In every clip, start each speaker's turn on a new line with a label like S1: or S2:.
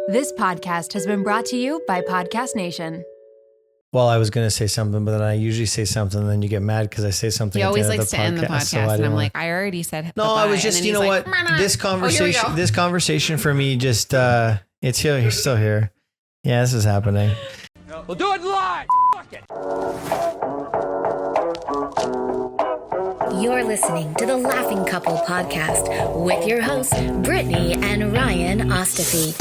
S1: This podcast has been brought to you by Podcast Nation.
S2: Well, I was going to say something, but then I usually say something and then you get mad because I say something.
S3: He
S2: at
S3: always
S2: the end
S3: likes
S2: of
S3: to end the podcast.
S2: So
S3: and I'm like, I already said
S2: no, I was just, you know what? This conversation for me just, it's here. He's still here. Yeah, this is happening.
S4: We'll do it live. Fuck it.
S5: You're listening to the Laughing Couple podcast with your hosts, Brittany and Ryan Ostafy.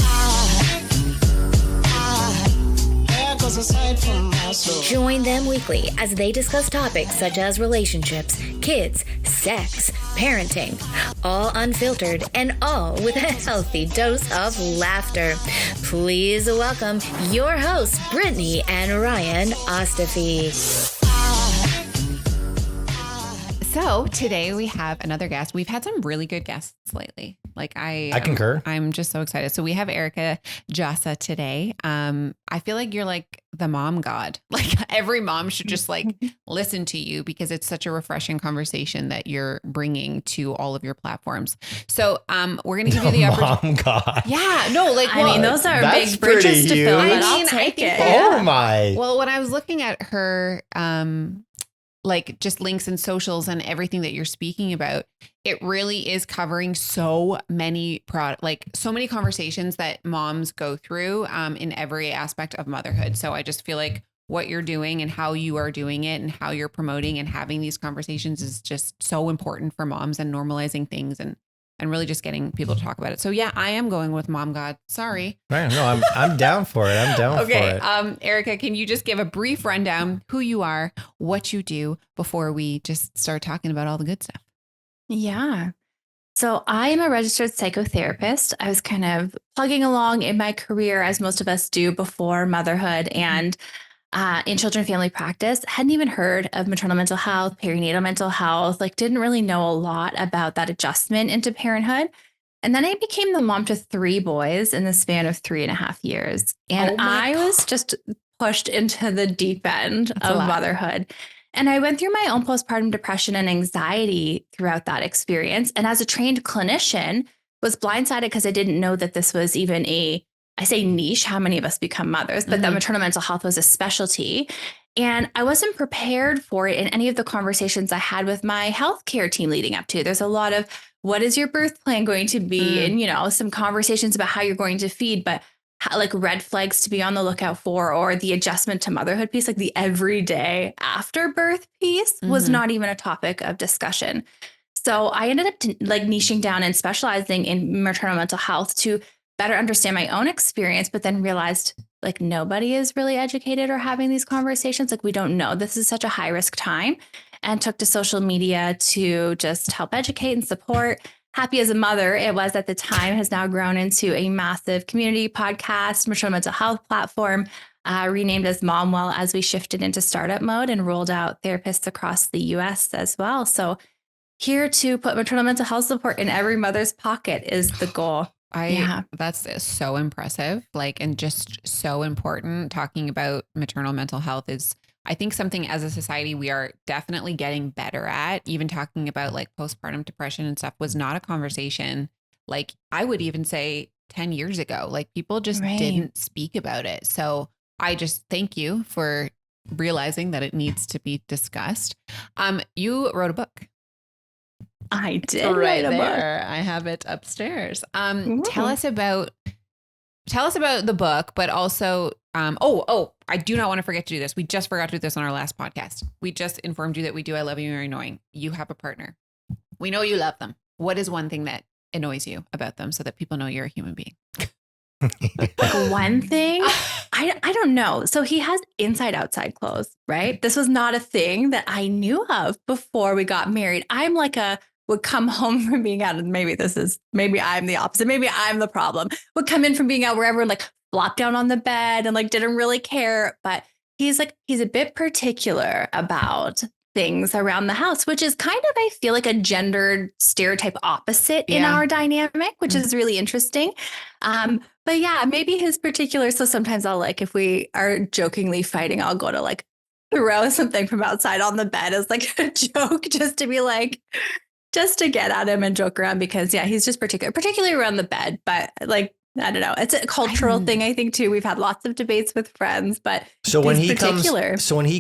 S5: Join them weekly as they discuss topics such as relationships, kids, sex, parenting, all unfiltered and all with a healthy dose of laughter. Please welcome your hosts, Brittany and Ryan Ostafy.
S3: So today we have another guest. We've had some really good guests lately. Like I
S2: concur.
S3: I'm just so excited. So we have Erica Djossa today. I feel like you're like the mom god. Like every mom should just like listen to you because it's such a refreshing conversation that you're bringing to all of your platforms. So we're going to give you the opportunity.
S2: Mom god.
S3: Yeah, no, like
S6: I mean, those are big bridges to
S2: huge.
S6: fill,
S3: I
S6: but
S3: mean,
S6: I'll take it.
S2: Oh my.
S3: Well, when I was looking at her, like just links and socials and everything that you're speaking about, it really is covering so many so many conversations that moms go through in every aspect of motherhood. So I just feel like what you're doing and how you are doing it and how you're promoting and having these conversations is just so important for moms and normalizing things and really just getting people to talk about it. So yeah, I am going with Mom God. Sorry.
S2: Right, no, I'm down for it. I'm down for it.
S3: Okay. Erica, can you just give a brief rundown who you are, what you do before we just start talking about all the good stuff?
S6: Yeah. So I am a registered psychotherapist. I was kind of plugging along in my career as most of us do before motherhood and in children and family practice. Hadn't even heard of maternal mental health, perinatal mental health, like didn't really know a lot about that adjustment into parenthood. And then I became the mom to 3 boys in the span of 3.5 years. And I was just pushed into the deep end of motherhood. And I went through my own postpartum depression and anxiety throughout that experience. And as a trained clinician, was blindsided because I didn't know that this was even I say niche, how many of us become mothers, but that maternal mental health was a specialty. And I wasn't prepared for it in any of the conversations I had with my healthcare team leading up to. There's a lot of, what is your birth plan going to be? And, you know, some conversations about how you're going to feed, but like red flags to be on the lookout for, or the adjustment to motherhood piece, like the everyday after birth piece was not even a topic of discussion. So I ended up like niching down and specializing in maternal mental health to better understand my own experience, but then realized like nobody is really educated or having these conversations. Like we don't know. This is such a high risk time, and took to social media to just help educate and support. Happy as a Mother, it was at the time, has now grown into a massive community podcast, maternal mental health platform, renamed as Momwell as we shifted into startup mode and rolled out therapists across the US as well. So here to put maternal mental health support in every mother's pocket is the goal.
S3: That's so impressive. Like, and just so important. Talking about maternal mental health is, I think, something as a society we are definitely getting better at. Even talking about like postpartum depression and stuff was not a conversation. Like I would even say 10 years ago, like people just didn't speak about it. So I just thank you for realizing that it needs to be discussed. You wrote a book.
S6: I did
S3: right there. I have it upstairs. Tell us about the book, but also, I do not want to forget to do this. We just forgot to do this on our last podcast. We just informed you that we do I Love You, You're Annoying. You have a partner. We know you love them. What is one thing that annoys you about them so that people know you're a human being?
S6: Like one thing, I don't know. So he has inside outside clothes, right? This was not a thing that I knew of before we got married. I'm like would come home from being out, and maybe I'm the opposite. Maybe I'm the problem. Would come in from being out wherever, like flop down on the bed and like didn't really care. But he's a bit particular about things around the house, which is kind of, I feel like, a gendered stereotype opposite in our dynamic, which is really interesting. But yeah, maybe his particular. So sometimes I'll like, if we are jokingly fighting, I'll go to like throw something from outside on the bed as like a joke, just to be like, just to get at him and joke around, because he's just particularly around the bed, but like I don't know. It's a cultural thing, I think, too. We've had lots of debates with friends, but
S2: so when he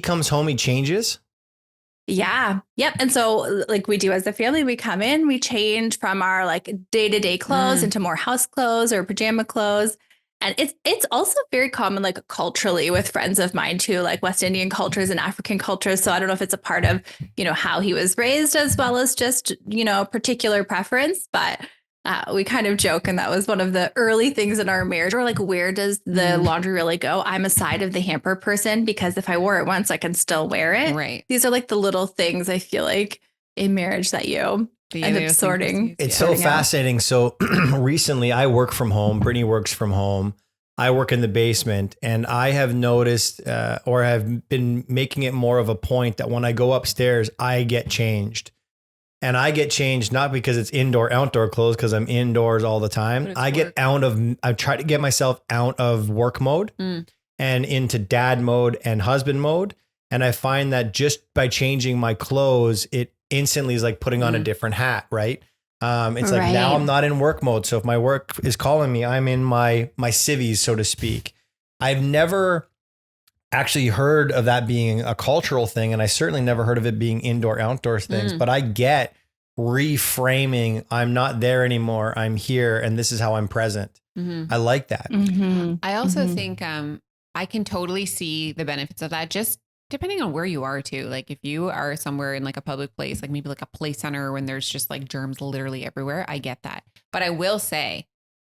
S2: comes home, he changes.
S6: Yeah. Yep. And so like we do as a family, we come in, we change from our like day-to-day clothes into more house clothes or pajama clothes. And it's also very common, like culturally with friends of mine too, like West Indian cultures and African cultures. So I don't know if it's a part of, how he was raised as well as just, particular preference, but we kind of joke. And that was one of the early things in our marriage, or like, where does the laundry really go? I'm a side of the hamper person because if I wore it once, I can still wear it.
S3: Right.
S6: These are like the little things I feel like in marriage that you end up sorting.
S2: It's so fascinating. So recently I work from home. Brittany works from home. I work in the basement, and I have noticed or have been making it more of a point that when I go upstairs, I get changed. And I get changed not because it's indoor, outdoor clothes, because I'm indoors all the time. I try to get myself out of work mode and into dad mode and husband mode. And I find that just by changing my clothes, it instantly is like putting on a different hat, right? It's like now I'm not in work mode. So if my work is calling me, I'm in my civvies, so to speak. I've never actually heard of that being a cultural thing. And I certainly never heard of it being indoor, outdoor things, but I get reframing. I'm not there anymore. I'm here. And this is how I'm present. I like that.
S3: I also think I can totally see the benefits of that, just depending on where you are too. Like if you are somewhere in like a public place, like maybe like a play center when there's just like germs literally everywhere, I get that. But I will say,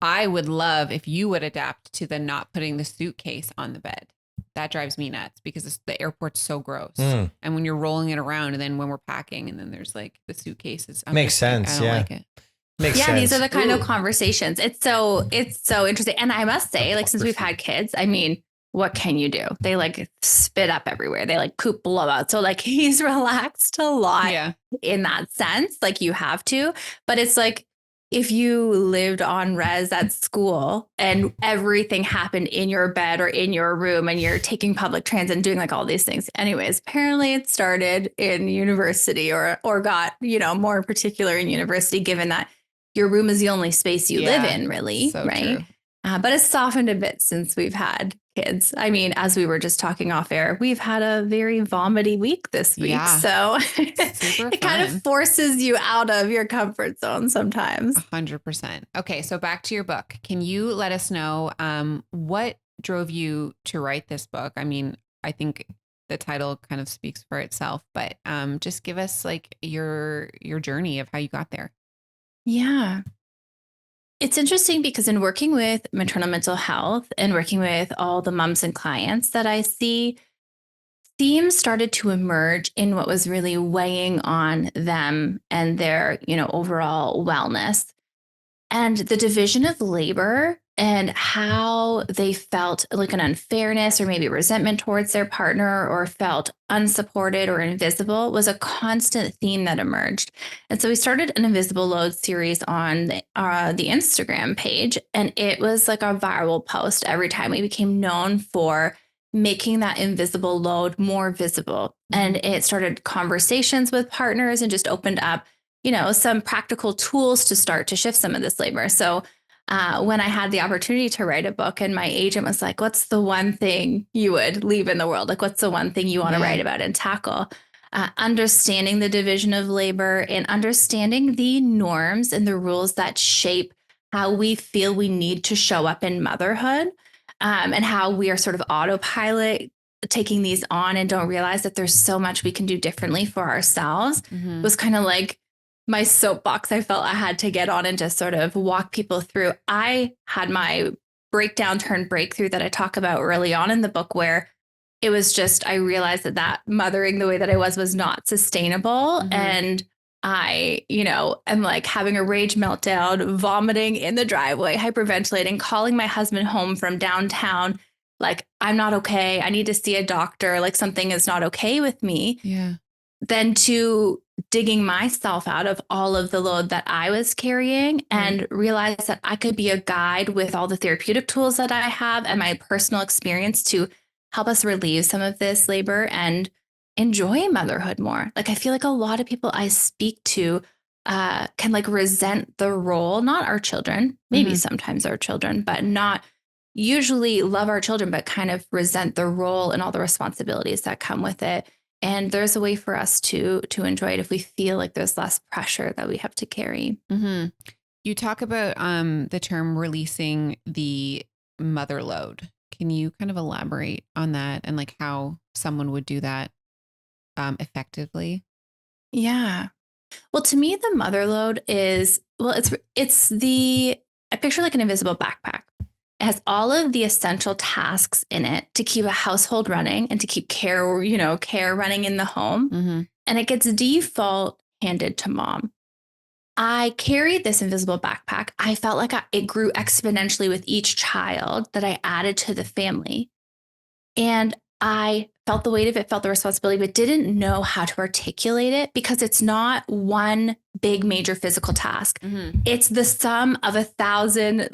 S3: I would love if you would adapt to the not putting the suitcase on the bed. That drives me nuts because the airport's so gross. And when you're rolling it around and then when we're packing and then there's like the suitcases.
S2: Makes sense.
S3: I don't like it.
S2: Makes sense.
S6: These are the kind of conversations. It's so interesting. And I must say, like, since we've had kids, I mean, what can you do? They like spit up everywhere. They like poop blowout. So like he's relaxed a lot in that sense. Like you have to, but it's like, if you lived on res at school and everything happened in your bed or in your room and you're taking public transit and doing like all these things. Anyways, apparently it started in university or got, more particular in university, given that your room is the only space you live in, really.
S3: So
S6: right.
S3: True.
S6: But it's softened a bit since we've had kids. I mean, as we were just talking off air, we've had a very vomity week this week.
S3: Yeah.
S6: So it kind of forces you out of your comfort zone sometimes.
S3: 100%. Okay. So back to your book. Can you let us know what drove you to write this book? I mean, I think the title kind of speaks for itself, but just give us like your journey of how you got there.
S6: Yeah. It's interesting because in working with maternal mental health and working with all the moms and clients that I see, themes started to emerge in what was really weighing on them and their, overall wellness. And the division of labor and how they felt like an unfairness or maybe resentment towards their partner or felt unsupported or invisible was a constant theme that emerged. And so we started an Invisible Load series on the Instagram page, and it was like a viral post every time. We became known for making that invisible load more visible. And it started conversations with partners and just opened up some practical tools to start to shift some of this labor. So when I had the opportunity to write a book and my agent was like, what's the one thing you would leave in the world? Like, what's the one thing you want to write about and tackle? Understanding the division of labor and understanding the norms and the rules that shape how we feel we need to show up in motherhood, and how we are sort of autopilot taking these on and don't realize that there's so much we can do differently for ourselves was kind of like my soapbox I felt I had to get on and just sort of walk people through. I had my breakdown turn breakthrough that I talk about early on in the book, where it was just, I realized that mothering the way that I was not sustainable. And I, am like having a rage meltdown, vomiting in the driveway, hyperventilating, calling my husband home from downtown. Like, I'm not okay. I need to see a doctor. Like, something is not okay with me.
S3: Yeah.
S6: Then to digging myself out of all of the load that I was carrying and realize that I could be a guide with all the therapeutic tools that I have and my personal experience to help us relieve some of this labor and enjoy motherhood more. Like, I feel like a lot of people I speak to can like resent the role, not our children, maybe sometimes our children, but not usually love our children, but kind of resent the role and all the responsibilities that come with it. And there's a way for us to enjoy it if we feel like there's less pressure that we have to carry.
S3: Mm-hmm. You talk about the term releasing the motherload. Can you kind of elaborate on that and like how someone would do that effectively?
S6: Yeah. Well, to me, the motherload is, well, I picture like an invisible backpack. It has all of the essential tasks in it to keep a household running and to keep care running in the home.
S3: Mm-hmm.
S6: And it gets default handed to mom. I carried this invisible backpack. I felt like it grew exponentially with each child that I added to the family. And I felt the weight of it, felt the responsibility, but didn't know how to articulate it because it's not one big major physical task.
S3: Mm-hmm.
S6: It's the sum of 1,000,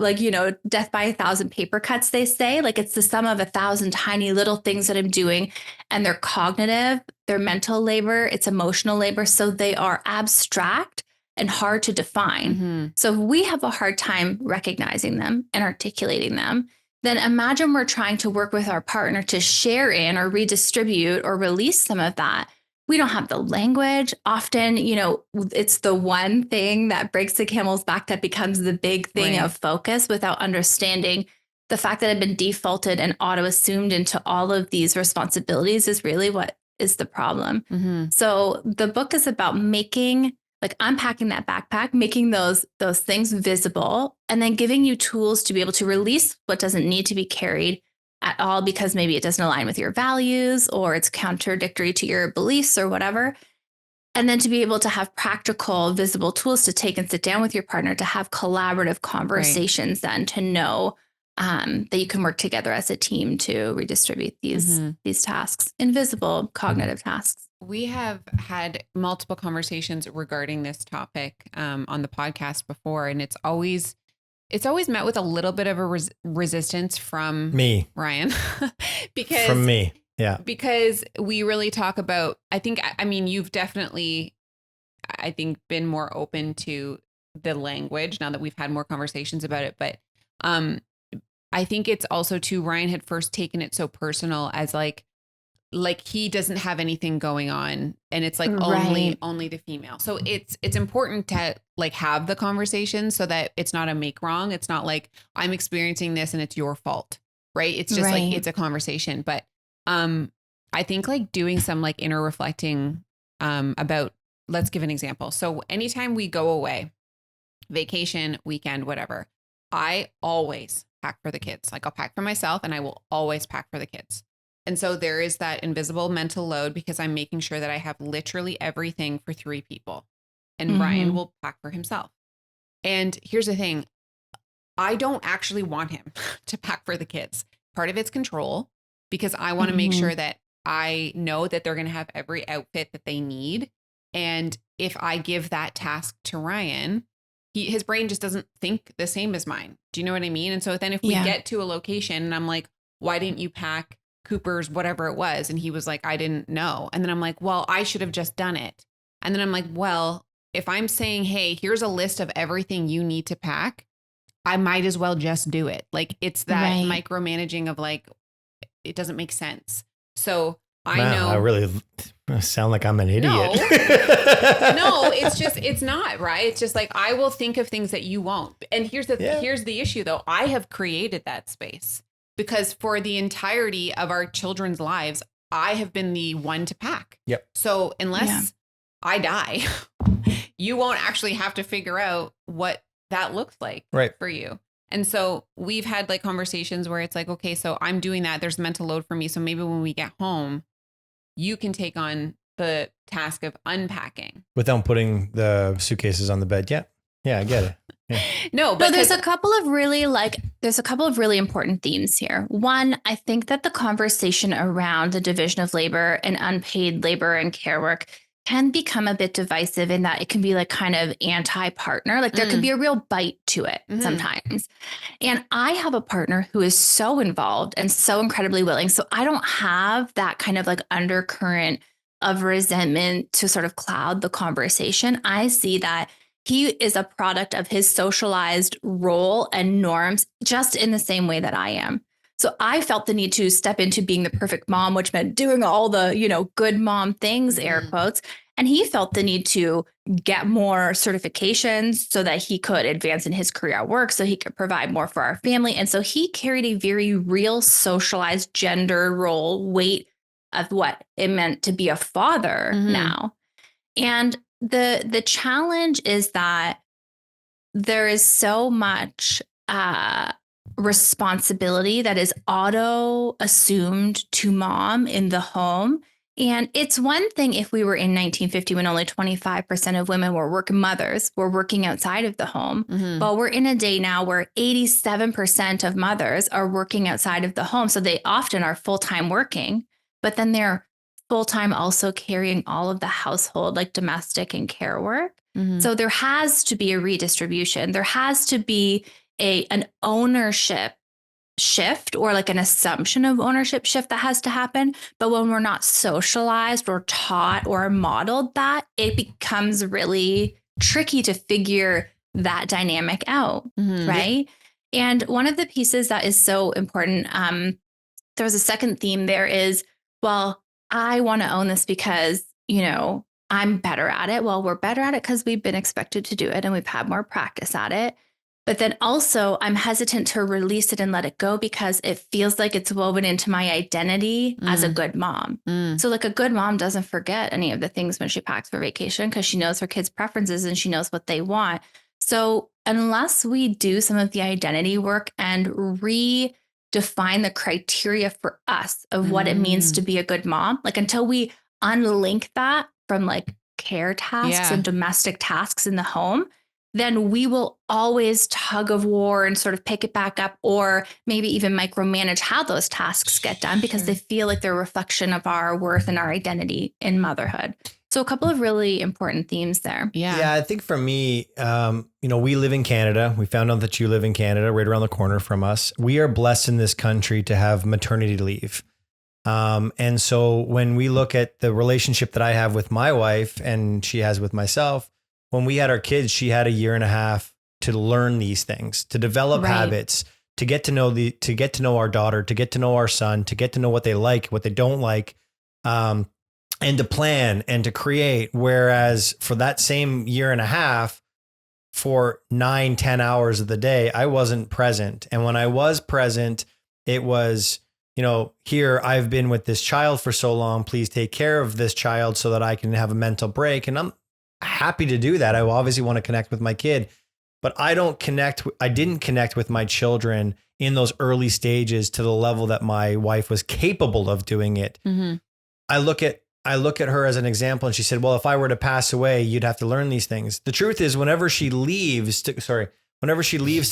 S6: death by 1,000 paper cuts, they say. Like it's the sum of 1,000 tiny little things that I'm doing. And they're cognitive, they're mental labor, it's emotional labor. So they are abstract and hard to define.
S3: Mm-hmm.
S6: So if we have a hard time recognizing them and articulating them, then imagine we're trying to work with our partner to share in or redistribute or release some of that. We don't have the language. Often, it's the one thing that breaks the camel's back that becomes the big thing of focus without understanding the fact that I've been defaulted and auto-assumed into all of these responsibilities is really what is the problem.
S3: Mm-hmm.
S6: So the book is about unpacking that backpack, making those things visible, and then giving you tools to be able to release what doesn't need to be carried at all because maybe it doesn't align with your values or it's contradictory to your beliefs or whatever. And then to be able to have practical, visible tools to take and sit down with your partner to have collaborative conversations then to know that you can work together as a team to redistribute these tasks, invisible cognitive tasks.
S3: We have had multiple conversations regarding this topic on the podcast before, and it's always met with a little bit of a resistance from
S2: me,
S3: Ryan, because
S2: from me, yeah,
S3: because we really talk about. I mean, you've definitely, been more open to the language now that we've had more conversations about it, but I think it's also too. Ryan had first taken it so personal as like he doesn't have anything going on and it's like only the female. So it's important to like have the conversation so that it's not a make wrong. It's not like I'm experiencing this and it's your fault. Right. It's just like, it's a conversation. But I think like doing some like inner reflecting about, let's give an example. So anytime we go away, vacation, weekend, whatever, I always pack for the kids. Like I'll pack for myself and I will always pack for the kids. And so there is that invisible mental load because I'm making sure that I have literally everything for 3 people. And Ryan will pack for himself. And here's the thing. I don't actually want him to pack for the kids. Part of it's control because I want to make sure that I know that they're going to have every outfit that they need. And if I give that task to Ryan, his brain just doesn't think the same as mine. Do you know what I mean? And so then if we get to a location and I'm like, why didn't you pack Cooper's, whatever it was? And he was like, I didn't know. And then I'm like, well, I should have just done it. And then I'm like, well, if I'm saying, hey, here's a list of everything you need to pack, I might as well just do it. Like it's that micromanaging of like, it doesn't make sense. So I know. I really
S2: sound like I'm an idiot.
S3: No, it's not right. It's just like, I will think of things that you won't. And here's the issue though. I have created that space. Because for the entirety of our children's lives, I have been the one to pack.
S2: Yep.
S3: So unless I die, you won't actually have to figure out what that looks like for you. And so we've had like conversations where it's like, okay, so I'm doing that. There's mental load for me. So maybe when we get home, you can take on the task of unpacking.
S2: Without putting the suitcases on the bed yet. Yeah, I get it. Yeah.
S6: No, there's a couple of really important themes here. One, I think that the conversation around the division of labor and unpaid labor and care work can become a bit divisive in that it can be like kind of anti-partner. Like there can be a real bite to it sometimes. And I have a partner who is so involved and so incredibly willing. So I don't have that kind of like undercurrent of resentment to sort of cloud the conversation. I see that he is a product of his socialized role and norms, just in the same way that I am. So I felt the need to step into being the perfect mom, which meant doing all the, good mom things, air quotes. And he felt the need to get more certifications so that he could advance in his career at work, so he could provide more for our family. And so he carried a very real socialized gender role weight of what it meant to be a father now. And the challenge is that there is so much responsibility that is auto assumed to mom in the home. And it's one thing if we were in 1950 when only 25% of women were working mothers, were working outside of the home. But we're in a day now where 87% of mothers are working outside of the home. So they often are full-time working, but then they're full-time also carrying all of the household, like domestic and care work. So there has to be a redistribution. There has to be an ownership shift, or like an assumption of ownership shift that has to happen. But when we're not socialized or taught or modeled that, it becomes really tricky to figure that dynamic out. Right. And one of the pieces that is so important, there was a second theme there is, well, I want to own this because, I'm better at it. Well, we're better at it because we've been expected to do it and we've had more practice at it. But then also I'm hesitant to release it and let it go because it feels like it's woven into my identity as a good mom. So like a good mom doesn't forget any of the things when she packs for vacation because she knows her kids' preferences and she knows what they want. So unless we do some of the identity work and redefine the criteria for us of what it means to be a good mom, like until we unlink that from like care tasks and domestic tasks in the home, then we will always tug of war and sort of pick it back up, or maybe even micromanage how those tasks get done because they feel like they're a reflection of our worth and our identity in motherhood. So a couple of really important themes there.
S2: Yeah, I think for me, we live in Canada. We found out that you live in Canada, right around the corner from us. We are blessed in this country to have maternity leave. And so when we look at the relationship that I have with my wife and she has with myself, when we had our kids, she had 1.5 years to learn these things, to develop habits, to get to know our daughter, to get to know our son, to get to know what they like, what they don't like, and to plan and to create. Whereas for that same 1.5 years, for 9-10 hours of the day, I wasn't present. And when I was present, it was, here I've been with this child for so long, please take care of this child so that I can have a mental break. And I'm happy to do that. I obviously want to connect with my kid, but I didn't connect with my children in those early stages to the level that my wife was capable of doing it. I look at her as an example and she said, well, if I were to pass away, you'd have to learn these things. The truth is whenever she leaves to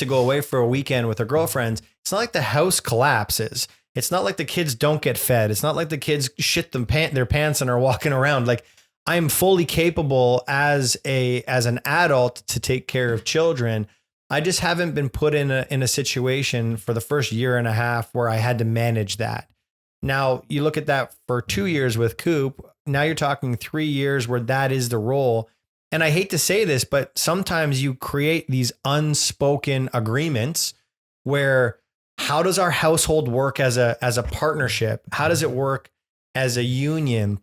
S2: go away for a weekend with her girlfriends, it's not like the house collapses. It's not like the kids don't get fed. It's not like the kids shit their pants and are walking around. Like, I'm fully capable as an adult to take care of children. I just haven't been put in a situation for the first 1.5 years where I had to manage that. Now you look at that for 2 years with Coop. Now you're talking 3 years where that is the role. And I hate to say this, but sometimes you create these unspoken agreements where how does our household work as a partnership? How does it work as a union?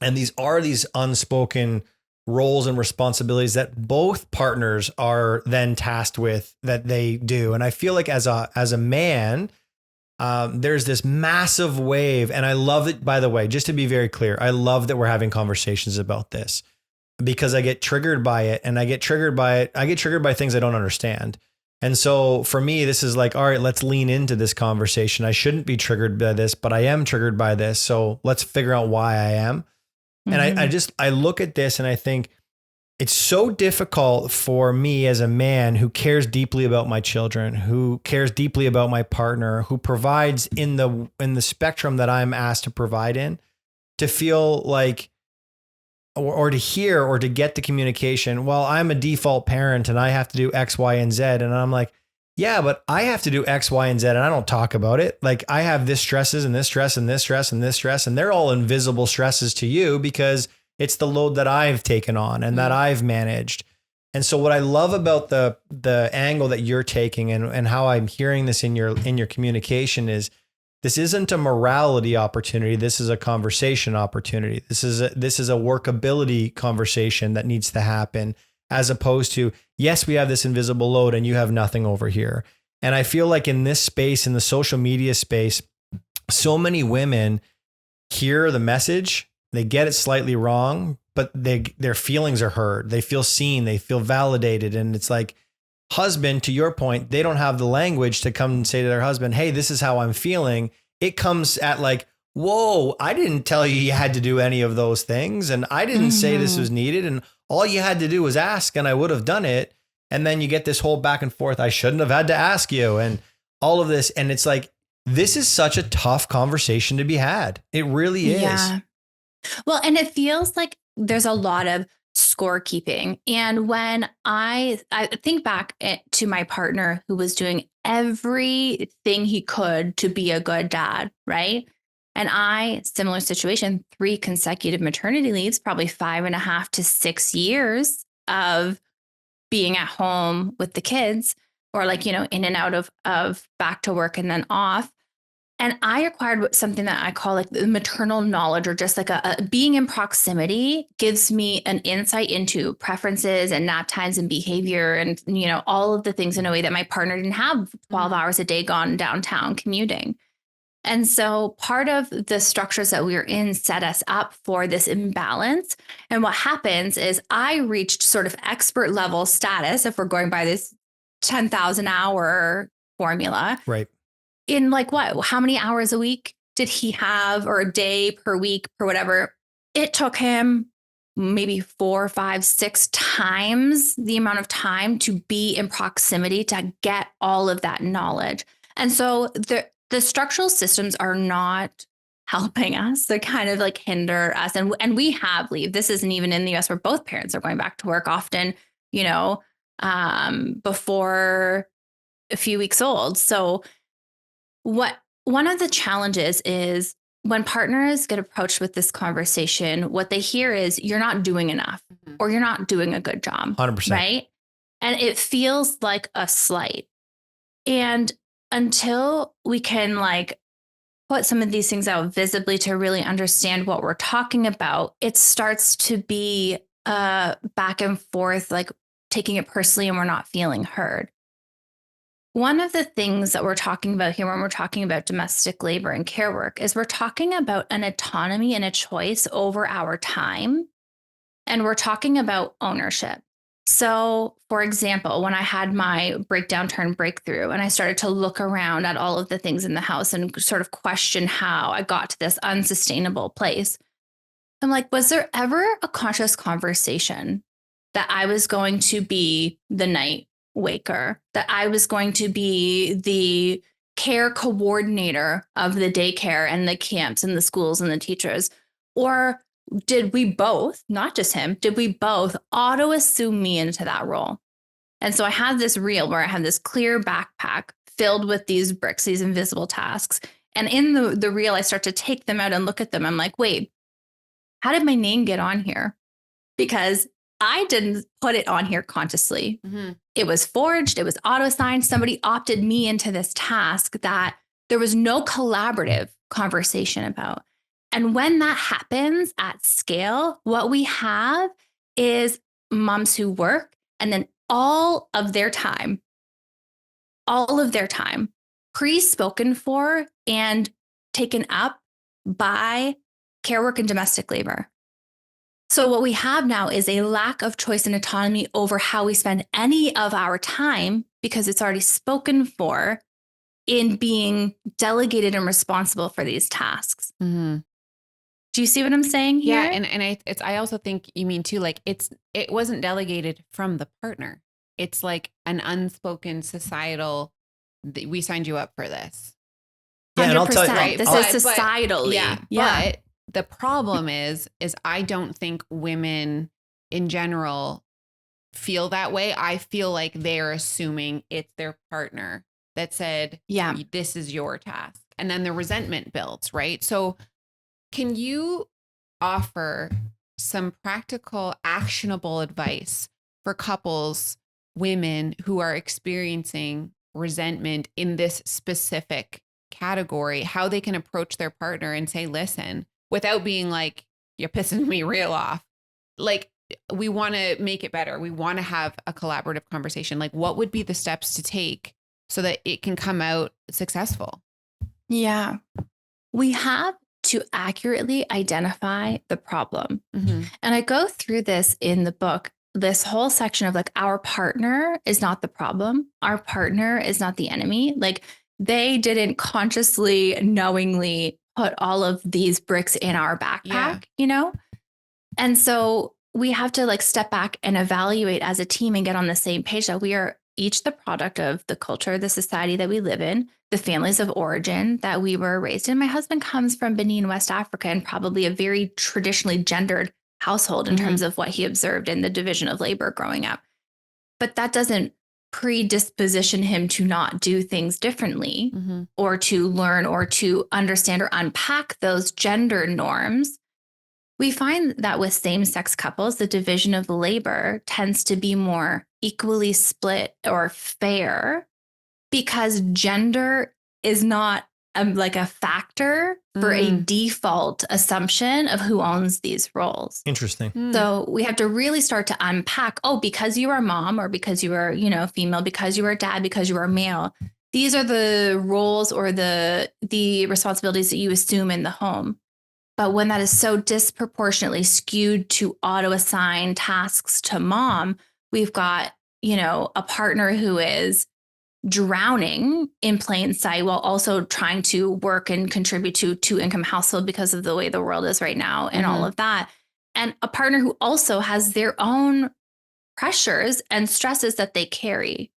S2: And these are these unspoken roles and responsibilities that both partners are then tasked with that they do. And I feel like as a man, there's this massive wave. And I love it, by the way, just to be very clear, I love that we're having conversations about this because I get triggered by it and I get triggered by things I don't understand. And so for me, this is like, all right, let's lean into this conversation. I shouldn't be triggered by this, but I am triggered by this. So let's figure out why I am. And I look at this and I think it's so difficult for me as a man who cares deeply about my children, who cares deeply about my partner, who provides in the spectrum that I'm asked to provide in, to feel like, or to hear or to get the communication, well, I'm a default parent and I have to do X, Y, and Z. And I'm like, yeah, but I have to do X, Y, and Z and I don't talk about it. Like I have this stresses and this stress and this stress and this stress, and they're all invisible stresses to you because it's the load that I've taken on and that I've managed. And so what I love about the angle that you're taking and how I'm hearing this in your communication is this isn't a morality opportunity. This is a conversation opportunity. This is a workability conversation that needs to happen, as opposed to, yes, we have this invisible load and you have nothing over here. And I feel like in this space, in the social media space, so many women hear the message, they get it slightly wrong, but their feelings are heard. They feel seen, they feel validated. And it's like, husband, to your point, they don't have the language to come and say to their husband, hey, this is how I'm feeling. It comes at like, whoa, I didn't tell you had to do any of those things. And I didn't say this was needed. And all you had to do was ask and I would have done it. And then you get this whole back and forth. I shouldn't have had to ask you and all of this. And it's like, this is such a tough conversation to be had. It really is.
S6: Yeah. Well, and it feels like there's a lot of scorekeeping. And when I think back to my partner who was doing everything he could to be a good dad, right? And similar situation, 3 consecutive maternity leaves, probably 5.5 to 6 years of being at home with the kids, or like, in and out of back to work and then off. And I acquired something that I call like the maternal knowledge, or just like a being in proximity gives me an insight into preferences and nap times and behavior and, all of the things in a way that my partner didn't have 12 hours a day gone downtown commuting. And so part of the structures that we were in set us up for this imbalance. And what happens is I reached sort of expert level status, if we're going by this 10,000 hour formula.
S2: Right.
S6: In like what? How many hours a week did he have, or a day per week or whatever? It took him maybe 4, 5, 6 times the amount of time to be in proximity to get all of that knowledge. And so the structural systems are not helping us. They kind of like hinder us. And we have leave. This isn't even in the US where both parents are going back to work often, before a few weeks old. So one of the challenges is when partners get approached with this conversation, what they hear is you're not doing enough or you're not doing a good job.
S2: 100%.
S6: Right. And it feels like a slight. And until we can like put some of these things out visibly to really understand what we're talking about, it starts to be back and forth, like taking it personally and we're not feeling heard. One of the things that we're talking about here when we're talking about domestic labor and care work is we're talking about an autonomy and a choice over our time. And we're talking about ownership. So, for example, when I had my breakdown turn breakthrough and I started to look around at all of the things in the house and sort of question how I got to this unsustainable place, I'm like, was there ever a conscious conversation that I was going to be the night waker, that I was going to be the care coordinator of the daycare and the camps and the schools and the teachers? Or did we both, not just him, did we both auto assume me into that role? And so I had this reel where I had this clear backpack filled with these bricks, these invisible tasks. And in the reel, I start to take them out and look at them. I'm like, wait, how did my name get on here? Because I didn't put it on here consciously. Mm-hmm. It was forged. It was auto-assigned. Somebody opted me into this task that there was no collaborative conversation about. And when that happens at scale, what we have is moms who work and then all of their time pre-spoken for and taken up by care work and domestic labor. So what we have now is a lack of choice and autonomy over how we spend any of our time because it's already spoken for in being delegated and responsible for these tasks. Mm-hmm. Do you see what I'm saying here?
S3: Yeah, and I also think you mean too, like it wasn't delegated from the partner. It's like an unspoken societal. We signed you up for this.
S2: Yeah, and I'll tell you,
S6: right? This is societally.
S3: Yeah. But the problem is I don't think women in general feel that way. I feel like they're assuming it's their partner that said,
S6: Yeah.
S3: this is your task. And then the resentment builds, right? So can you offer some practical, actionable advice for couples, women who are experiencing resentment in this specific category, how they can approach their partner and say, listen, without being like, you're pissing me real off. Like, we want to make it better. We want to have a collaborative conversation. Like, what would be the steps to take so that it can come out successful?
S6: Yeah. We have to accurately identify the problem.
S3: Mm-hmm.
S6: And I go through this in the book, this whole section of like, our partner is not the problem. Our partner is not the enemy. Like, they didn't consciously, knowingly put all of these bricks in our backpack, you know? And so we have to like step back and evaluate as a team and get on the same page that we are each the product of the culture, the society that we live in, the families of origin that we were raised in. My husband comes from Benin, West Africa, and probably a very traditionally gendered household in terms of what he observed in the division of labor growing up. But that doesn't predisposition him to not do things differently or to learn or to understand or unpack those gender norms. We find that with same-sex couples, the division of labor tends to be more equally split or fair because gender is not like a factor for a default assumption of who owns these roles.
S2: Interesting.
S6: So we have to really start to unpack, because you are mom or because you are, female, because you are dad, because you are male. These are the roles or the responsibilities that you assume in the home. But when that is so disproportionately skewed to auto-assign tasks to mom, we've got, a partner who is drowning in plain sight while also trying to work and contribute to two-income household because of the way the world is right now and all of that. And a partner who also has their own pressures and stresses that they carry.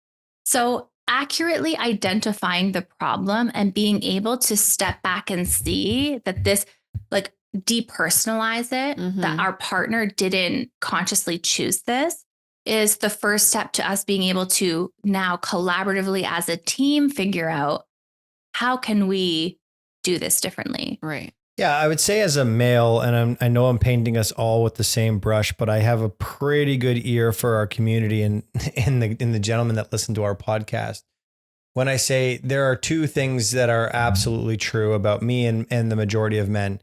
S6: So accurately identifying the problem and being able to step back and see that this, like, depersonalize it, that our partner didn't consciously choose this, is the first step to us being able to now collaboratively as a team figure out how can we do this differently.
S3: Right.
S2: Yeah, I would say as a male, and I know I'm painting us all with the same brush, but I have a pretty good ear for our community and in the gentlemen that listen to our podcast. When I say there are two things that are absolutely true about me and the majority of men.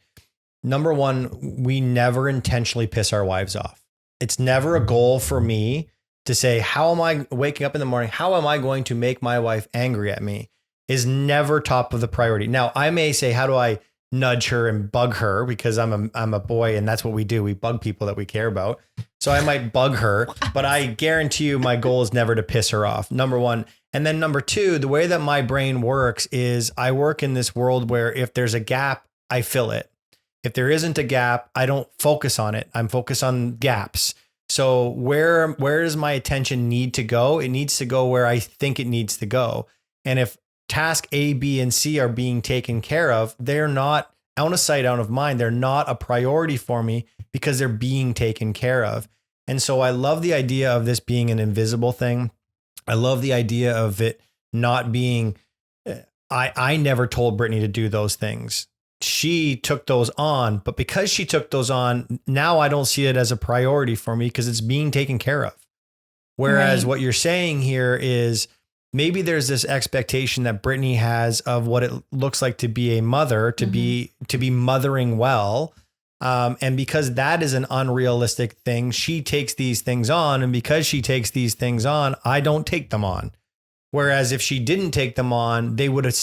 S2: Number one, we never intentionally piss our wives off. It's never a goal for me to say, how am I waking up in the morning? How am I going to make my wife angry at me? Is never top of the priority. Now, I may say, how do I nudge her and bug her? Because I'm a boy and that's what we do. We bug people that we care about. So I might bug her, but I guarantee you my goal is never to piss her off. Number one. And then number two, the way that my brain works is I work in this world where if there's a gap, I fill it. If there isn't a gap, I don't focus on it. I'm focused on gaps. So where does my attention need to go? It needs to go where I think it needs to go. And if task A, B, and C are being taken care of, they're not out of sight, out of mind. They're not a priority for me because they're being taken care of. And so I love the idea of this being an invisible thing. I love the idea of it not being, I never told Brittany to do those things. She took those on, but because she took those on, now I don't see it as a priority for me because it's being taken care of. Whereas what you're saying here is maybe there's this expectation that Brittany has of what it looks like to be a mother, to be mothering well. And because that is an unrealistic thing, she takes these things on. And because she takes these things on, I don't take them on. Whereas if she didn't take them on, they would have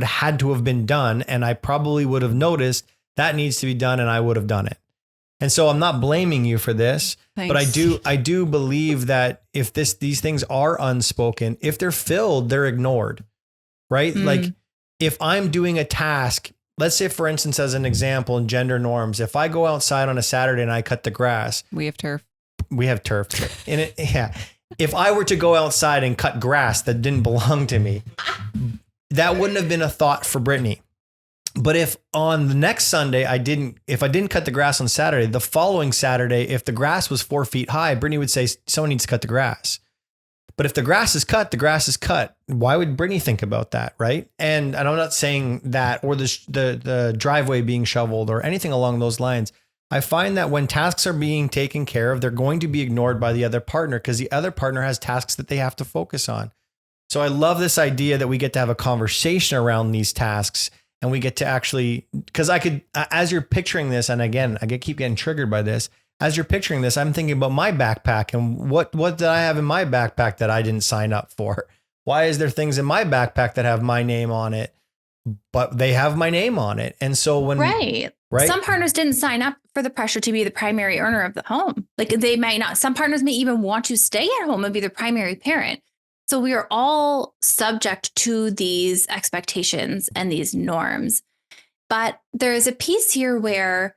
S2: had to have been done. And I probably would have noticed that needs to be done and I would have done it. And so I'm not blaming you for this,
S3: Thanks.
S2: but I do believe that if these things are unspoken, if they're filled, they're ignored, right? Like if I'm doing a task, let's say for instance, as an example in gender norms, if I go outside on a Saturday and I cut the grass,
S3: We have turf.
S2: in it. Yeah. If I were to go outside and cut grass that didn't belong to me, that wouldn't have been a thought for Brittany. But if on the next Sunday, if I didn't cut the grass on Saturday, the following Saturday, if the grass was 4 feet high, Brittany would say, someone needs to cut the grass. But if the grass is cut, the grass is cut. Why would Brittany think about that? Right. And I'm not saying that, or the driveway being shoveled or anything along those lines. I find that when tasks are being taken care of, they're going to be ignored by the other partner because the other partner has tasks that they have to focus on. So I love this idea that we get to have a conversation around these tasks. And we get to actually, because I could, as you're picturing this, and again, keep getting triggered by this. As you're picturing this, I'm thinking about my backpack and what did I have in my backpack that I didn't sign up for? Why is there things in my backpack that have my name on it, but they have my name on it? And so when
S6: right, some partners didn't sign up for the pressure to be the primary earner of the home. Like they might not. Some partners may even want to stay at home and be the primary parent. So we are all subject to these expectations and these norms. But there is a piece here where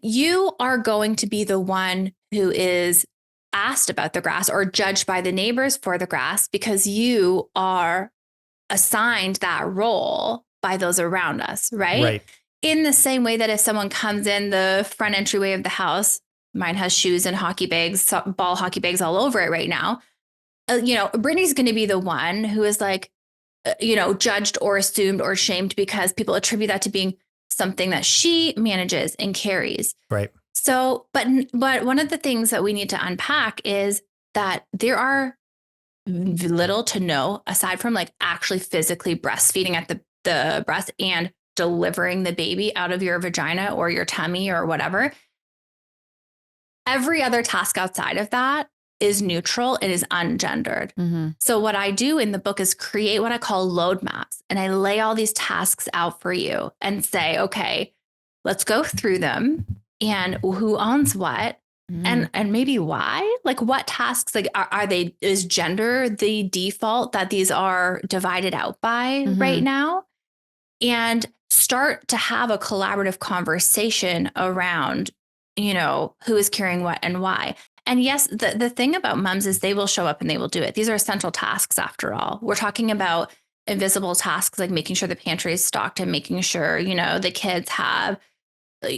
S6: you are going to be the one who is asked about the grass or judged by the neighbors for the grass because you are assigned that role by those around us, right?
S2: Right.
S6: In the same way that if someone comes in the front entryway of the house, mine has shoes and hockey bags, ball hockey bags all over it right now. Brittany's going to be the one who is like, judged or assumed or shamed because people attribute that to being something that she manages and carries.
S2: Right.
S6: So, but one of the things that we need to unpack is that there are little to no, aside from like actually physically breastfeeding at the breast and delivering the baby out of your vagina or your tummy or whatever. Every other task outside of that is neutral. It is ungendered. Mm-hmm. So what I do in the book is create what I call load maps. And I lay all these tasks out for you and say, okay, let's go through them and who owns what and maybe why, like what tasks, like is gender the default that these are divided out by right now? And start to have a collaborative conversation around, who is carrying what and why. And yes, the thing about moms is they will show up and they will do it. These are essential tasks after all. We're talking about invisible tasks like making sure the pantry is stocked and making sure, the kids have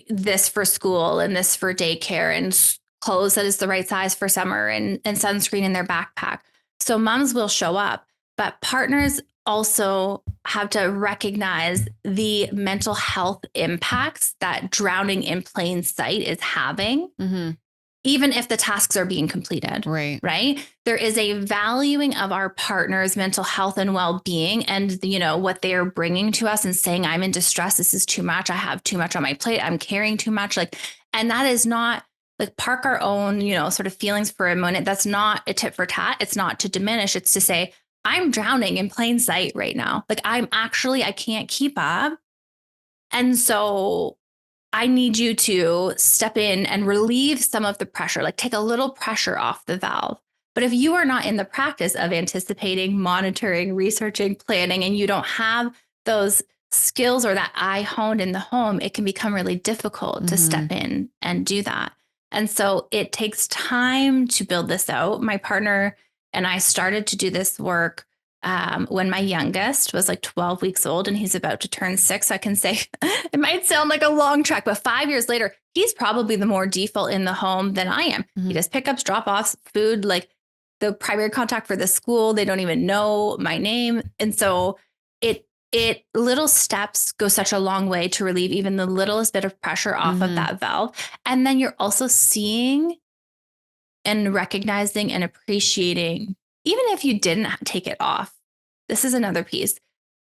S6: this for school and this for daycare and clothes that is the right size for summer and sunscreen in their backpack. So moms will show up, but partners also have to recognize the mental health impacts that drowning in plain sight is having. Mm-hmm. Even if the tasks are being completed, right? There is a valuing of our partner's mental health and well-being and, what they are bringing to us and saying, I'm in distress. This is too much. I have too much on my plate. I'm carrying too much. And that is not like park our own, sort of feelings for a moment. That's not a tit for tat. It's not to diminish. It's to say, I'm drowning in plain sight right now. Like I can't keep up. And so I need you to step in and relieve some of the pressure, like take a little pressure off the valve. But if you are not in the practice of anticipating, monitoring, researching, planning, and you don't have those skills or that eye honed in the home, it can become really difficult to step in and do that. And so it takes time to build this out. My partner and I started to do this work when my youngest was like 12 weeks old and he's about to turn 6. I can say it might sound like a long track, but 5 years later, he's probably the more default in the home than I am. He does pickups, drop-offs, food, like the primary contact for the school. They don't even know my name. And so it little steps go such a long way to relieve even the littlest bit of pressure off of that valve. And then you're also seeing and recognizing and appreciating, even if you didn't take it off. This is another piece.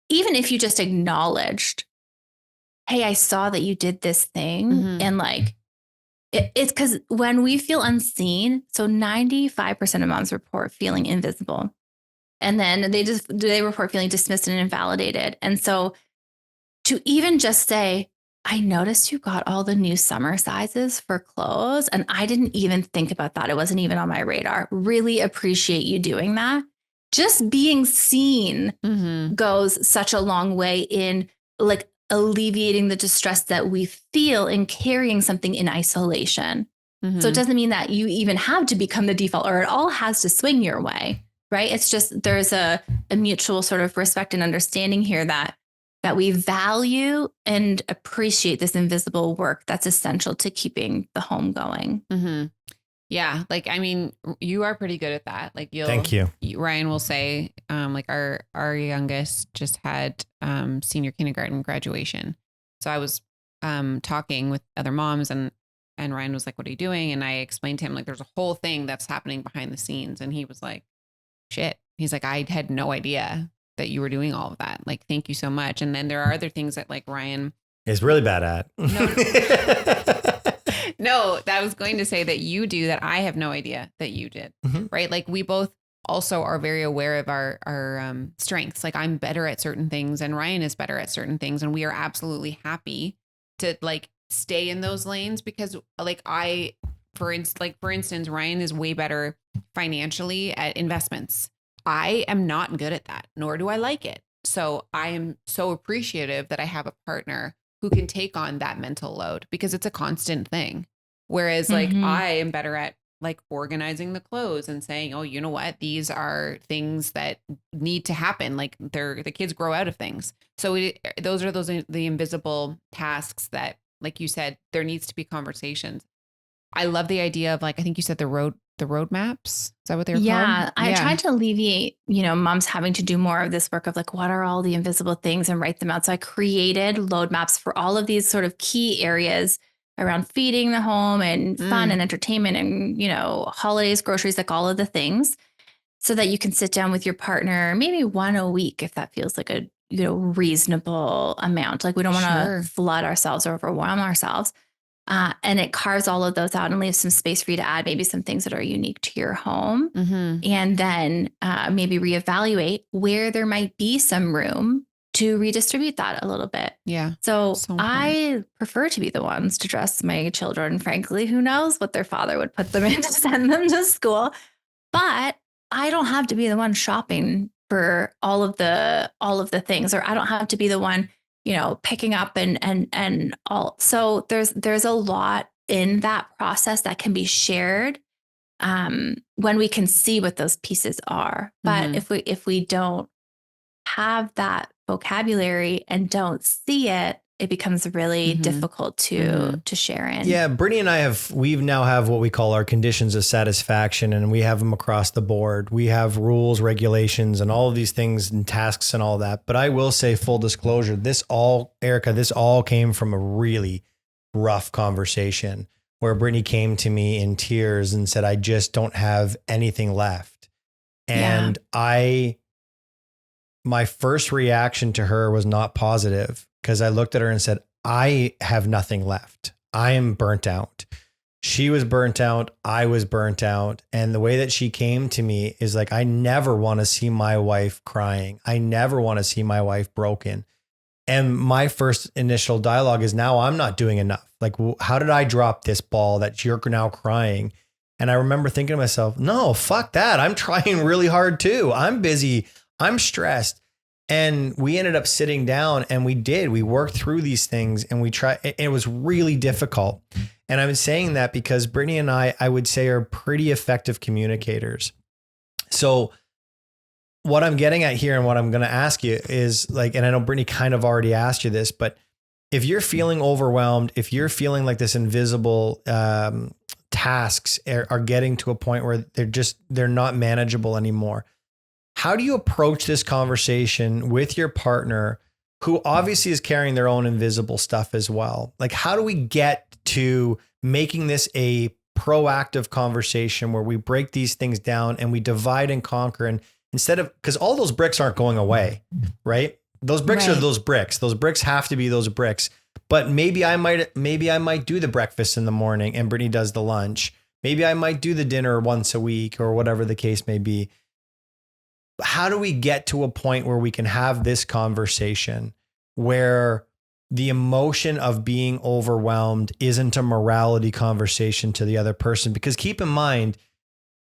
S6: Even if you just acknowledged, hey, I saw that you did this thing. And like, it's because when we feel unseen, so 95% of moms report feeling invisible. And then they report feeling dismissed and invalidated. And so to even just say, I noticed you got all the new summer sizes for clothes and I didn't even think about that. It wasn't even on my radar. Really appreciate you doing that. Just being seen goes such a long way in like alleviating the distress that we feel in carrying something in isolation. So it doesn't mean that you even have to become the default or it all has to swing your way, right? It's just there's a mutual sort of respect and understanding here that that we value and appreciate this invisible work that's essential to keeping the home going.
S3: Mm-hmm. Yeah. Like, I mean, you are pretty good at that. Like
S2: Thank you.
S3: Ryan will say, like our youngest just had, senior kindergarten graduation. So I was, talking with other moms and Ryan was like, what are you doing? And I explained to him, like, there's a whole thing that's happening behind the scenes. And he was like, shit. He's like, I had no idea that you were doing all of that. Like, thank you so much. And then there are other things that like Ryan
S2: is really bad at.
S3: No, that was going to say that you do that I have no idea that you did. Mm-hmm. Right. Like we both also are very aware of our strengths. Like I'm better at certain things and Ryan is better at certain things. And we are absolutely happy to like stay in those lanes because like for instance, Ryan is way better financially at investments. I am not good at that, nor do I like it. So I am so appreciative that I have a partner who can take on that mental load because it's a constant thing. Whereas like I am better at like organizing the clothes and saying, oh, you know what? These are things that need to happen. Like the kids grow out of things. So those are the invisible tasks that, like you said, there needs to be conversations. I love the idea of like, I think you said the road maps. Is that what they're called?
S6: Yeah. I tried to alleviate, moms having to do more of this work of like, what are all the invisible things and write them out. So I created load maps for all of these sort of key areas around feeding the home and fun and entertainment and, holidays, groceries, like all of the things so that you can sit down with your partner, maybe one a week, if that feels like a, reasonable amount. Like we don't want to flood ourselves or overwhelm ourselves. And it carves all of those out and leaves some space for you to add maybe some things that are unique to your home. Mm-hmm. And then maybe reevaluate where there might be some room to redistribute that a little bit.
S3: Yeah.
S6: So I prefer to be the ones to dress my children. Frankly, who knows what their father would put them in to send them to school. But I don't have to be the one shopping for all of the things, or I don't have to be the one picking up and all. So there's a lot in that process that can be shared when we can see what those pieces are. But if we don't have that vocabulary and don't see it, it becomes really difficult to share in.
S2: Yeah, Brittany and I we now have what we call our conditions of satisfaction, and we have them across the board. We have rules, regulations, and all of these things and tasks and all that. But I will say, full disclosure, Erica, this all came from a really rough conversation where Brittany came to me in tears and said, I just don't have anything left. And my first reaction to her was not positive because I looked at her and said, I have nothing left. I am burnt out. She was burnt out. I was burnt out. And the way that she came to me is like, I never want to see my wife crying. I never want to see my wife broken. And my first initial dialogue is now I'm not doing enough. Like, how did I drop this ball that you're now crying? And I remember thinking to myself, no, fuck that. I'm trying really hard too. I'm busy. I'm stressed. And we ended up sitting down and we worked through these things and we tried. It was really difficult. And I'm saying that because Brittany and I would say are pretty effective communicators. So what I'm getting at here and what I'm going to ask you is like, and I know Brittany kind of already asked you this, but if you're feeling overwhelmed, if you're feeling like this invisible tasks are getting to a point where they're not manageable anymore, how do you approach this conversation with your partner who obviously is carrying their own invisible stuff as well? Like, how do we get to making this a proactive conversation where we break these things down and we divide and conquer? And instead of, because all those bricks aren't going away, right? Those bricks are those bricks. Those bricks have to be those bricks. But maybe I might do the breakfast in the morning and Brittany does the lunch. Maybe I might do the dinner once a week or whatever the case may be. How do we get to a point where we can have this conversation where the emotion of being overwhelmed isn't a morality conversation to the other person? Because keep in mind,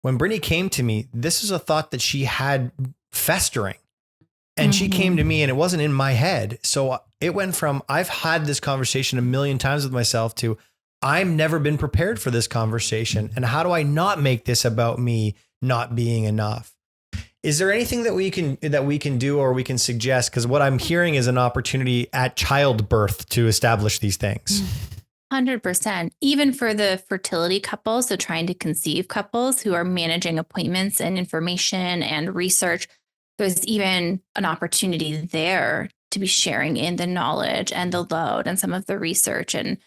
S2: when Brittany came to me, this is a thought that she had festering. And she came to me and it wasn't in my head. So it went from, I've had this conversation a million times with myself to, I've never been prepared for this conversation. And how do I not make this about me not being enough? Is there anything that we can do or we can suggest? Because what I'm hearing is an opportunity at childbirth to establish these things.
S6: 100%. Even for the fertility couples, so trying to conceive couples who are managing appointments and information and research, there's even an opportunity there to be sharing in the knowledge and the load and some of the research. And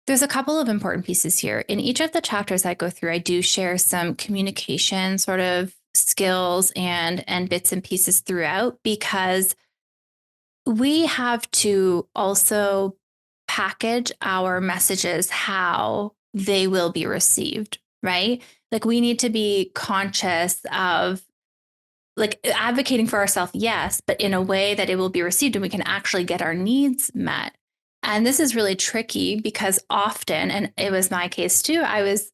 S6: there's a couple of important pieces here. In each of the chapters I go through, I do share some communication sort of skills and bits and pieces throughout, because we have to also package our messages how they will be received, right? Like we need to be conscious of like advocating for ourselves, yes, but in a way that it will be received and we can actually get our needs met. And this is really tricky because often, and it was my case too, I was,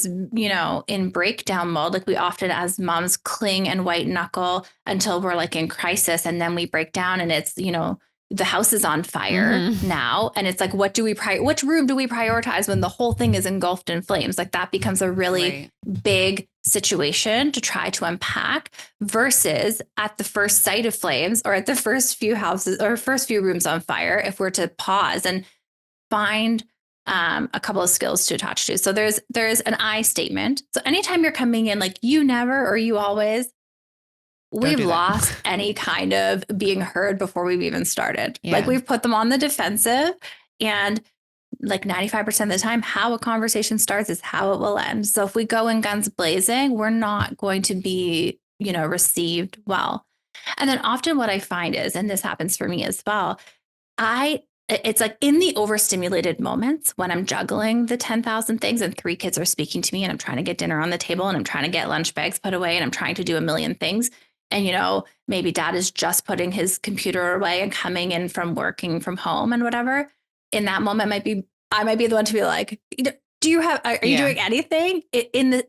S6: in breakdown mode. Like we often as moms cling and white knuckle until we're like in crisis. And then we break down and it's, the house is on fire now. And it's like, which room do we prioritize when the whole thing is engulfed in flames? Like that becomes a really big situation to try to unpack versus at the first sight of flames or at the first few houses or first few rooms on fire, if we're to pause and find a couple of skills to attach to. So there's an I statement. So anytime you're coming in, like you never, or you always, we've lost any kind of being heard before we've even started. Yeah. Like we've put them on the defensive, and like 95% of the time, how a conversation starts is how it will end. So if we go in guns blazing, we're not going to be, received well. And then often what I find is, and this happens for me as well, it's like in the overstimulated moments when I'm juggling the 10,000 things and 3 kids are speaking to me and I'm trying to get dinner on the table and I'm trying to get lunch bags put away and I'm trying to do a million things. And, maybe dad is just putting his computer away and coming in from working from home and whatever. In that moment, I might be the one to be like, are you doing anything in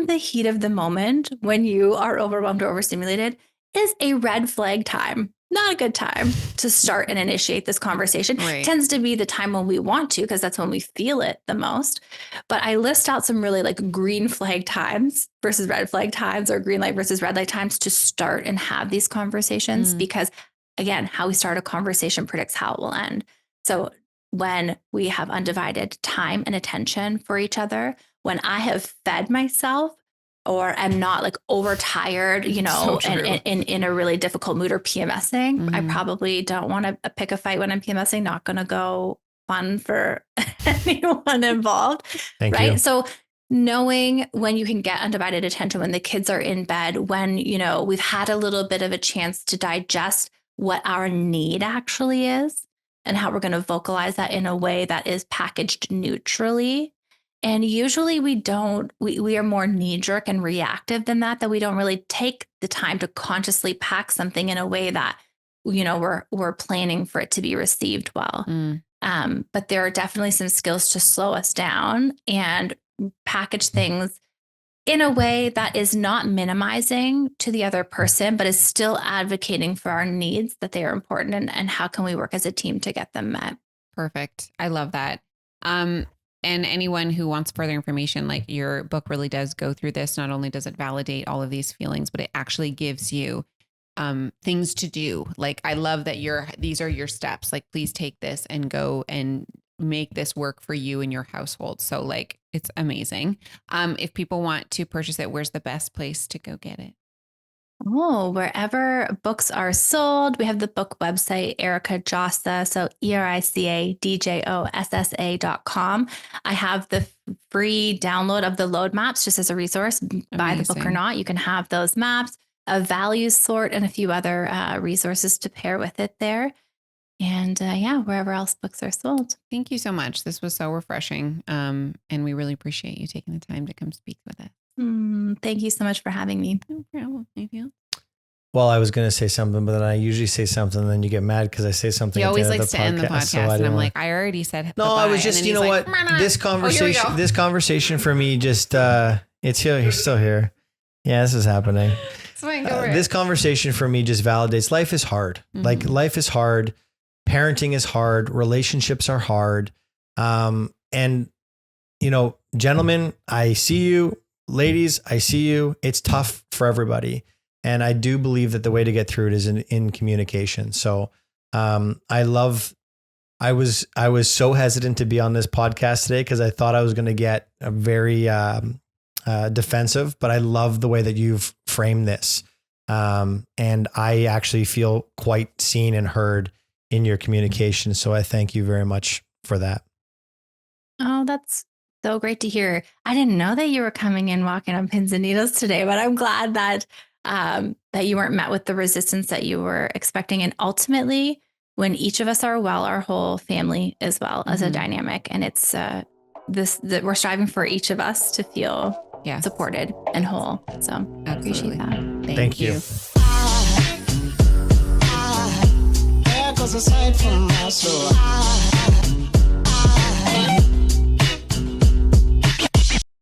S6: the heat of the moment when you are overwhelmed or overstimulated is a red flag time. Not a good time to start and initiate this conversation. Right. Tends to be the time when we want to, because that's when we feel it the most. But I list out some really like green flag times versus red flag times, or green light versus red light times to start and have these conversations. Because again, how we start a conversation predicts how it will end. So when we have undivided time and attention for each other, when I have fed myself, or I'm not like overtired, so and in a really difficult mood or PMSing, I probably don't want to pick a fight when I'm PMSing. Not going to go fun for anyone involved. Thank you. So knowing when you can get undivided attention, when the kids are in bed, when, we've had a little bit of a chance to digest what our need actually is and how we're going to vocalize that in a way that is packaged neutrally. And usually we are more knee-jerk and reactive than that we don't really take the time to consciously pack something in a way that, we're planning for it to be received well. But there are definitely some skills to slow us down and package things in a way that is not minimizing to the other person, but is still advocating for our needs, that they are important, and how can we work as a team to get them met.
S3: Perfect. I love that. And anyone who wants further information, like your book really does go through this. Not only does it validate all of these feelings, but it actually gives you things to do. Like, I love that these are your steps. Like, please take this and go and make this work for you and your household. So like, it's amazing. If people want to purchase it, where's the best place to go get it?
S6: Oh, wherever books are sold. We have the book website, Erica Djossa. So ERICADJOSSA.com. I have the free download of the load maps just as a resource. Buy the book or not, you can have those maps, a values sort, and a few other resources to pair with it there. And wherever else books are sold.
S3: Thank you so much. This was so refreshing. And we really appreciate you taking the time to come speak with us.
S6: Thank you so much for having me.
S3: No problem. Anything else?
S2: Well, I was going to say something, but then I usually say something and then you get mad because I say something.
S3: He always likes to end the podcast. So and I'm like, I already said
S2: no, I was just, what? This conversation for me just, it's here. He's still here. Yeah, this is happening. This conversation for me just validates life is hard. Like life is hard. Parenting is hard. Relationships are hard. And, gentlemen, I see you. ladies, I see you. It's tough for everybody. And I do believe that the way to get through it is in communication. So I was so hesitant to be on this podcast today because I thought I was going to get a very defensive, but I love the way that you've framed this. And I actually feel quite seen and heard in your communication. So I thank you very much for that.
S6: Oh, that's so great to hear. I didn't know that you were coming in walking on pins and needles today, but I'm glad that that you weren't met with the resistance that you were expecting. And ultimately, when each of us are well, our whole family is well as a dynamic. And it's that we're striving for each of us to feel supported and whole. So I appreciate that.
S2: Thank you.
S7: Aside from my soul.